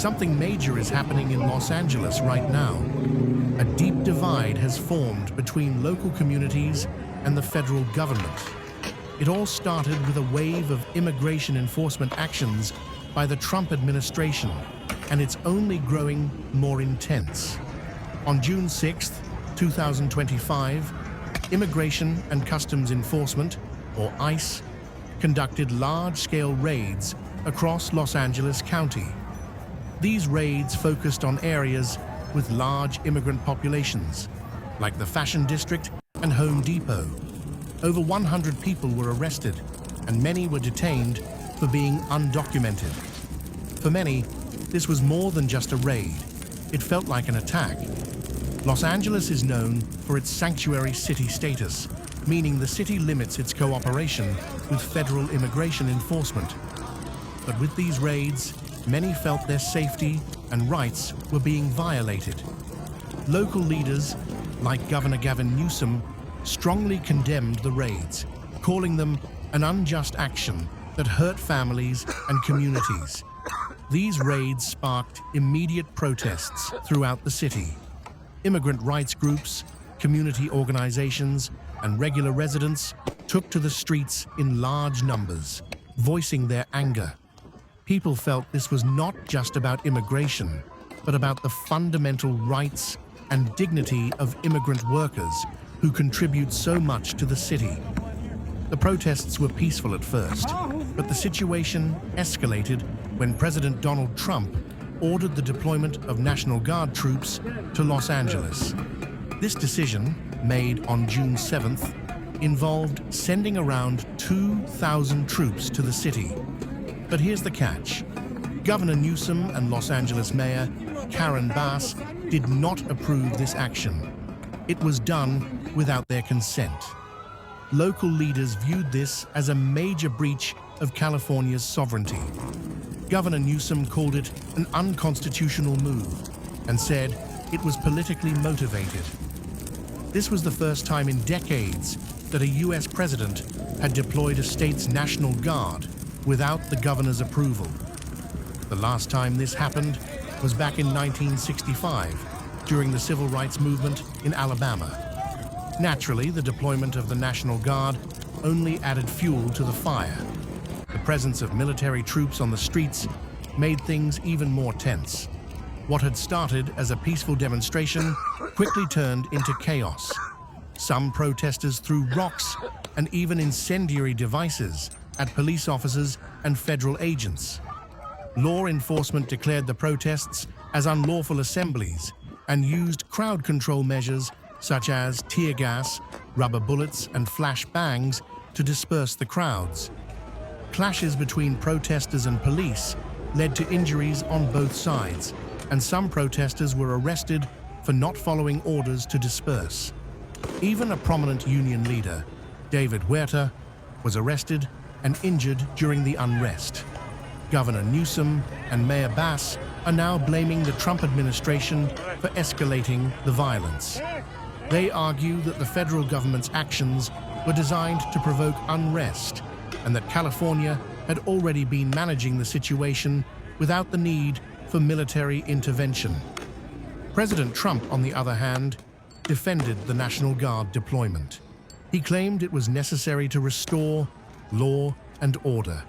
Something major is happening in Los Angeles right now. A deep divide has formed between local communities and the federal government. It all started with a wave of immigration enforcement actions by the Trump administration, and it's only growing more intense. On June 6, 2025, Immigration and Customs Enforcement, or ICE, conducted large-scale raids across Los Angeles County. These raids focused on areas with large immigrant populations, like the Fashion District and Home Depot. Over 100 people were arrested, and many were detained for being undocumented. For many, this was more than just a raid. It felt like an attack. Los Angeles is known for its sanctuary city status, meaning the city limits its cooperation with federal immigration enforcement. But with these raids, many felt their safety and rights were being violated. Local leaders, like Governor Gavin Newsom, strongly condemned the raids, calling them an unjust action that hurt families and communities. These raids sparked immediate protests throughout the city. Immigrant rights groups, community organizations, and regular residents took to the streets in large numbers, voicing their anger. People felt this was not just about immigration, but about the fundamental rights and dignity of immigrant workers who contribute so much to the city. The protests were peaceful at first, but the situation escalated when President Donald Trump ordered the deployment of National Guard troops to Los Angeles. This decision, made on June 7th, involved sending around 2,000 troops to the city. But here's the catch. Governor Newsom and Los Angeles Mayor Karen Bass did not approve this action. It was done without their consent. Local leaders viewed this as a major breach of California's sovereignty. Governor Newsom called it an unconstitutional move and said it was politically motivated. This was the first time in decades that a U.S. president had deployed a state's National Guard without the governor's approval. The last time this happened was back in 1965, during the Civil Rights Movement in Alabama. Naturally, the deployment of the National Guard only added fuel to the fire. The presence of military troops on the streets made things even more tense. What had started as a peaceful demonstration quickly turned into chaos. Some protesters threw rocks and even incendiary devices at police officers and federal agents. Law enforcement declared the protests as unlawful assemblies and used crowd control measures such as tear gas, rubber bullets, and flash bangs to disperse the crowds. Clashes between protesters and police led to injuries on both sides, and some protesters were arrested for not following orders to disperse. Even a prominent union leader, David Huerta, was arrested and injured during the unrest. Governor Newsom and Mayor Bass are now blaming the Trump administration for escalating the violence. They argue that the federal government's actions were designed to provoke unrest and that California had already been managing the situation without the need for military intervention. President Trump, on the other hand, defended the National Guard deployment. He claimed it was necessary to restore law and order,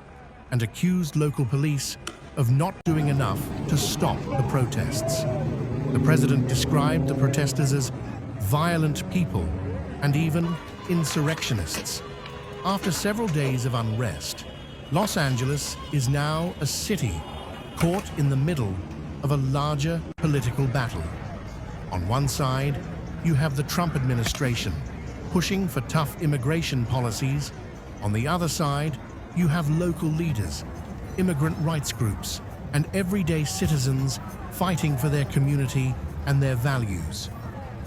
and accused local police of not doing enough to stop the protests. The president described the protesters as violent people and even insurrectionists. After several days of unrest, Los Angeles is now a city caught in the middle of a larger political battle. On one side, you have the Trump administration pushing for tough immigration policies. On the other side, you have local leaders, immigrant rights groups, and everyday citizens fighting for their community and their values.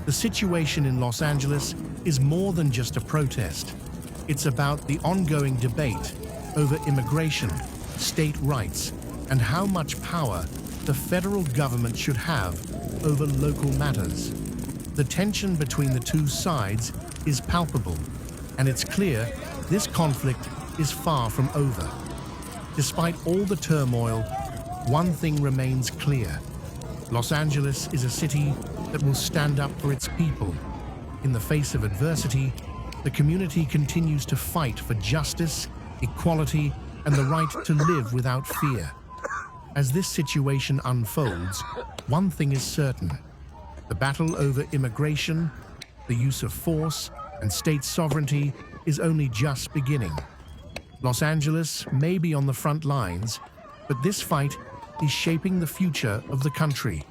The situation in Los Angeles is more than just a protest. It's about the ongoing debate over immigration, state rights, and how much power the federal government should have over local matters. The tension between the two sides is palpable, and it's clear this conflict is far from over. Despite all the turmoil, one thing remains clear. Los Angeles is a city that will stand up for its people. In the face of adversity, the community continues to fight for justice, equality, and the right to live without fear. As this situation unfolds, one thing is certain. The battle over immigration, the use of force, and state sovereignty is only just beginning. Los Angeles may be on the front lines, but this fight is shaping the future of the country.